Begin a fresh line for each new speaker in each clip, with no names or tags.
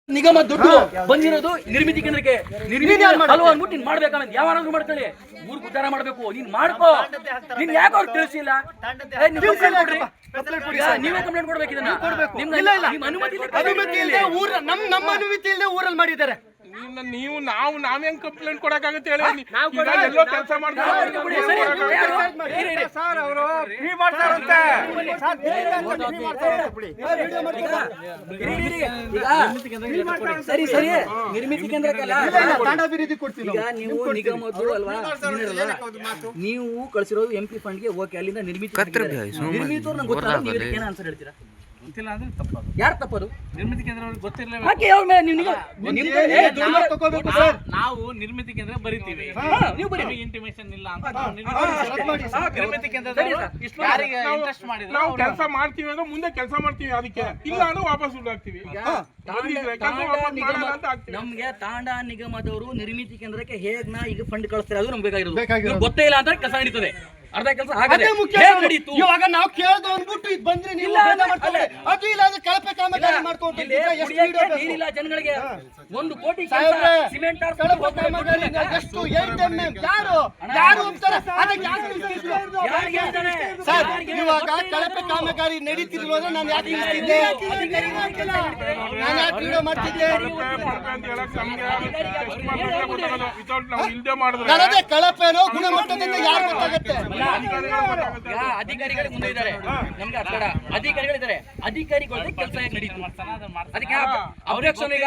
ನಿಗಮ ದುಡ್ಡು ಬಂದಿರೋದು ನಿರ್ಮಿತಿ ಕೇಂದ್ರಕ್ಕೆ ಅಲ್ವಾ ಅಂದ್ಬಿಟ್ಟು ನೀನ್ ಮಾಡ್ಬೇಕಂತ ಯಾವಾಗಾದ್ರೂ ಮಾಡ್ಕೊಳ್ಳಿ ಊರ್ ಉದ್ಧಾರ ಮಾಡ್ಬೇಕು ನೀನ್ ಮಾಡ್ಕೋ ನೀನ್ ಯಾಕೆ ಅವ್ರು ತಿಳಿಸಿಲ್ಲ ನೀವೇ ಕಂಪ್ಲೇಂಟ್ ಕೊಡ್ಬೇಕು ಇದನ್ನ ನಿಮ್ ಅನುಮತಿ
ನಮ್ಮ ಅನುಮತಿ ಇಲ್ಲದೆ ಊರಲ್ಲಿ ಮಾಡಿದ್ದಾರೆ
ನೀವು ನಾವೇ ಕಂಪ್ಲೇಂಟ್ ಕೊಡಕ್ಕಾಗುತ್ತೆ ಹೇಳಿ ಎಲ್ಲೋ ಕೆಲಸ
ಸರಿ ಸರಿ ನಿರ್ಮಿತಿ ಕೇಂದ್ರಕ್ಕಲ್ಲ ನೀವು ನಿಗಮದ್ದು ಅಲ್ವಾ ನೀವು ಕಳಿಸಿರೋದು MP ಫಂಡ್ಗೆ ಓಕೆ ಅಲ್ಲಿಂದ ನಿರ್ಮಿತಿ ನಿರ್ಮಿತವ್ರು ನಂಗೆ ಗೊತ್ತಿಲ್ಲ ನೀವು ಏನ ಆನ್ಸರ್ ಹೇಳ್ತೀರಾ ಯಾರು ತಪ್ಪದು
ನಿರ್ಮಿತಿ ಕೇಂದ್ರ ಗೊತ್ತಿರಲಿಲ್ಲ ನಾವು ನಿರ್ಮಿತಿ ಕೇಂದ್ರ ಬರೀತೀವಿ ಇಂಟಿಮೇಷನ್ ಇಲ್ಲ ಅಂತ ನಿರ್ಮಿತಿ ಕೇಂದ್ರದವರು ಯಾರಿಗೆ ಇಂಟ್ರೆಸ್ಟ್ ಮಾಡಿದ್ರು
ನಾವು ಕೆಲಸ ಮಾಡ್ತೀವಿ ಅಂದ್ರೆ ಮುಂದೆ ಕೆಲಸ ಮಾಡ್ತೀವಿ ಅದಕ್ಕೆ ಇಲ್ಲ ಅಂದ್ರೆ ವಾಪಸ್ ದುಡ್ಡು ಹಾಕ್ತೀವಿ
ನಮ್ಗೆ ತಾಂಡ ನಿಗಮದವರು ನಿರ್ಮಿತಿ ಕೇಂದ್ರಕ್ಕೆ ಹೇಗ್ ನಾ ಈಗ ಫಂಡ್ ಕಳಿಸ್ತಾರೆ ಅದು ನಮ್ಗೆ ಬೇಕಾಗಿರೋದು ಗೊತ್ತೇ ಇಲ್ಲ ಅಂತ ಕೆಲಸ ನಡೀತದೆ ಅರ್ಧ ಕೆಲಸ ನಡೀತು
ಇವಾಗ ನಾವು ಕೇಳ್ದು ಅಂದ್ಬಿಟ್ಟು ಇದು ಬಂದ್ರೆ ನೀವು ಅದು ಇಲ್ಲ ಅಂದ್ರೆ ಕಳಪೆ ಕಾಮಗಾರಿ ಮಾಡ್ಕೊಂಡು
ನೀರಿಲ್ಲ ಜನಗಳಿಗೆ 1 ಕೋಟಿ ಸಿಮೆಂಟ್
ಎಷ್ಟು 8 mm ಯಾರು ಹೋಗ್ತಾರೆ ಸರ್ ಇವಾಗ ಕಳಪೆ ಕಾಮಗಾರಿ ನಡೀತಿರ್ಬೋದು ನಾನು ಯಾಕೆ ನಿಲ್ತಿದ್ದೆ ನಾನು ಯಾಕೆ ವಿಡಿಯೋ ಮಾಡ್ತಿದ್ದೆ ಅದೇ ಕಳಪೆನೋ ಗುಣಮಟ್ಟದಿಂದ ಯಾರು ಗೊತ್ತಾಗುತ್ತೆ
ಅಧಿಕಾರಿಗಳು ಮುಂದೆ ಇದ್ದಾರೆ ನಮ್ಗೆ ಅರ್ಥ ಅಧಿಕಾರಿಗಳಿದ್ದಾರೆ ಅಧಿಕಾರಿಗಳ ಕೆಲಸ ಹೇಗೆ ನಡೀತು ಅದಕ್ಕೆ ಅಬ್ಜೆಕ್ಷನ್ ಈಗ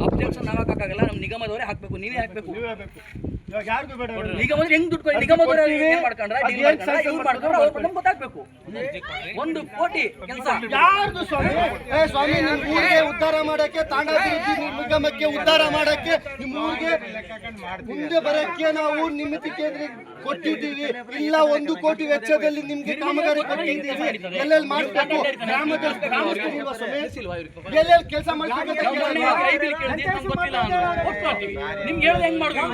ಅಬ್ಜೆಕ್ಷನ್ ನಾವು ಹಾಕಕ್ಕಾಗಲ್ಲ ನಮ್ಮ ನಿಗಮದವರೇ ಹಾಕ್ಬೇಕು ನೀವೇ ಹಾಕ್ಬೇಕು ನಿಗಮದವ್ರು ಹೆಂಗ್ ದುಡ್ಡು ನಿಗಮದವ್ರು ಮಾಡ್ಕೊಂಡ್ರೆ ಗೊತ್ತಾಗ್ಬೇಕು 1 ಕೋಟಿ ಕೆಲಸ
ಯಾರ್ದು ಸ್ವಾಮಿ ನಿಮ್ ಊರಿಗೆ ಉದ್ಧಾರ ಮಾಡಕ್ಕೆ ತಾಂಡಾಭಿವೃದ್ಧಿ ನಿಗಮಕ್ಕೆ ಉದ್ಧಾರ ಮಾಡಕ್ಕೆ ನಿಮ್ಮ ಊರಿಗೆ ಮುಂದೆ ಬರಕ್ಕೆ ನಾವು ನಿರ್ಮಿತಿ ಕೇಂದ್ರ ಕೊಟ್ಟಿದ್ದೀವಿ ಇಲ್ಲ 1 ಕೋಟಿ ವೆಚ್ಚದಲ್ಲಿ ನಿಮ್ಗೆ ಕಾಮಗಾರಿ ಕೊಟ್ಟಿದ್ದೀವಿ ಎಲ್ಲೆಲ್ಲಿ ಮಾಡ್ಬೇಕು ಎಲ್ಲೆಲ್ಲಿ ಕೆಲಸ ಮಾಡ್ಬೇಕು
ನಿಮ್ಗೆ ಹೇಳೋದು ಹೆಂಗ್ ಮಾಡ್ಬೇಕು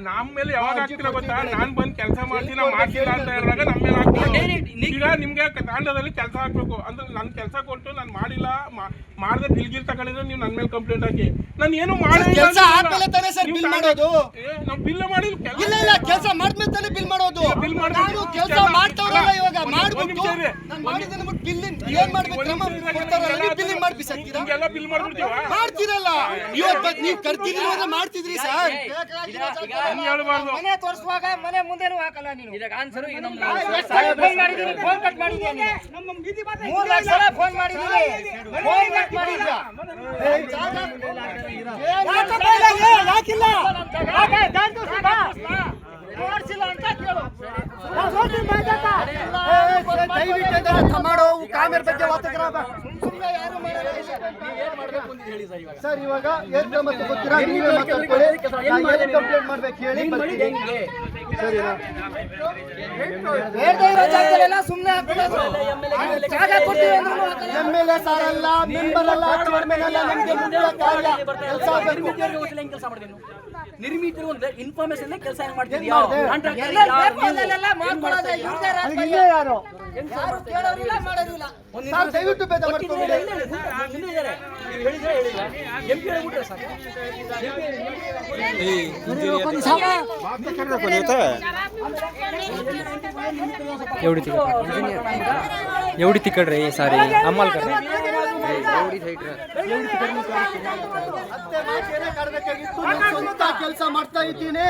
ನಮ್ಮ ಮೇಲೆ ಯಾವಾಗ ಆಗ್ತಿಲ್ಲ ಗೊತ್ತಾ ನಾನ್ ಬಂದ್ ಕೆಲಸ ಮಾಡ್ತೀನಿ ಮಾಡ್ತಿಲ್ಲ ಅಂತ ಹೇಳಿದಾಗ ನಮ್ಮ ಮೇಲೆ ಆಗ್ತಿಲ್ಲ ಈಗ ನಿಮ್ಗೆ ತಾಂಡದಲ್ಲಿ ಕೆಲಸ ಹಾಕ್ಬೇಕು ಅಂದ್ರೆ ನನ್ ಕೆಲಸ ಕೊಟ್ಟು ನಾನು ಮಾಡಿಲ್ಲ ಮಾಡದೆ ಬಿಲ್ಗಿಲ್ ತಗೊಂಡಿದ್ರೆ ನೀವು ನನ್ನ ಮೇಲೆ ಕಂಪ್ಲೇಂಟ್ ಹಾಕಿ ನಾನು ಏನು ಮಾಡಿಲ್ಲ
ಕೆಲಸ ಆದ್ಮೇಲೆ ತಾನೇ ಸರ್ ಬಿಲ್ ಮಾಡೋದು
ನಾವು ಬಿಲ್ ಮಾಡಿಲ್ಲ
ಇಲ್ಲ ಇಲ್ಲ ಕೆಲಸ ಮಾಡಿದ್ಮೇಲೆ ತಾನೇ ಬಿಲ್ ಮಾಡೋದು
ಬಿಲ್ ಮಾಡಿ
ಕೆಲಸ ಮಾಡ್ತಾವ್ರಲ್ಲ ಇವಾಗ ಮಾಡ್ಬಿಟ್ಟು ನಾನು ಮಾಡಿದ್ರೆ ಬಿಲ್ ಏನ್ ಮಾಡ್ಬೇಕು ಕ್ರಮ ಕೊಡ್ತಾರಲ್ಲ ನೀವು ಬಿಲ್ ಮಾಡಿ ಬಿಸಾಕ್ತೀರಾ
ಎಲ್ಲ ಬಿಲ್ ಮಾಡ್ಬಿಡ್ತೀವ
ಮಾಡ್ತೀರಲ್ಲ ಇವತ್ತು ನೀವು ಕರ್ತಿದ್ರಿ ಅಂದ್ರೆ ಮಾಡ್ತಿದ್ರಿ ಸರ್
ಮನೆ ತೋರಿಸುವಾಗ ಮನೆ ಮುಂದೆನೂ ಹಾಕಲ್ಲ ನೀನು
ಇದಕ್ಕೆ ಆನ್ಸರ್ ಈಗ ನಮ್ಮ
ಫೋನ್ ಮಾಡಿದೀನಿ ಫೋನ್ ಕಟ್ ಮಾಡಿದ್ದೀನಿ 3 ಲಕ್ಷ ಸಲ ಫೋನ್ ಮಾಡಿದ್ದೀನಿ ಫೋನ್ ಕಟ್ ಮಾಡಿದ್ಯಾ ಯಾಕಿಲ್ಲ ತೋರಿಸಿಲ್ಲ ಅಂತ ಕೇಳು
ದಯವಿಟ್ಟು ಮಾಡೋ ಕಾಮೇರ್ ಬಗ್ಗೆ
ಸುಮ್ಮನೆ ಯಾರು
ಸರ್ ಇವಾಗ ಏನ್ ಕ್ರಮ ತಗೋತೀರಾ ನೀವೇ ಮಾತಾಡ್ಕೊಳ್ಳಿ ನಾನು ಕಂಪ್ಲೇಂಟ್ ಮಾಡ್ಬೇಕು ಹೇಳಿ ಸರಿನಾ MLA ಸಾರಲ್ಲ ಮೆಂಬರ್ ಅಲ್ಲ ಚೇರ್ಮನ್ ಅಲ್ಲ ನಿಮ್ಗೆ ಮುಂದೆ ಕಾರ್ಯ ಕೆಲಸ ಆಗಬೇಕು
ನಿರ್ಮಿತಿ ಒಂದು ಇನ್ಫಾರ್ಮೇಶನ್ ಕೆಲಸ ಹೆಂಗ್ ಮಾಡ್ತೀವಿ
ಯಾರು ದಯವಿಟ್ಟು ಬೇಡ ಮಾಡ್ಕೊಂಡು
एवढी तिकड रे सारी आम्हाला कर
ಕೆಲಸ ಮಾಡ್ತಾ ಇದ್ದೀನಿ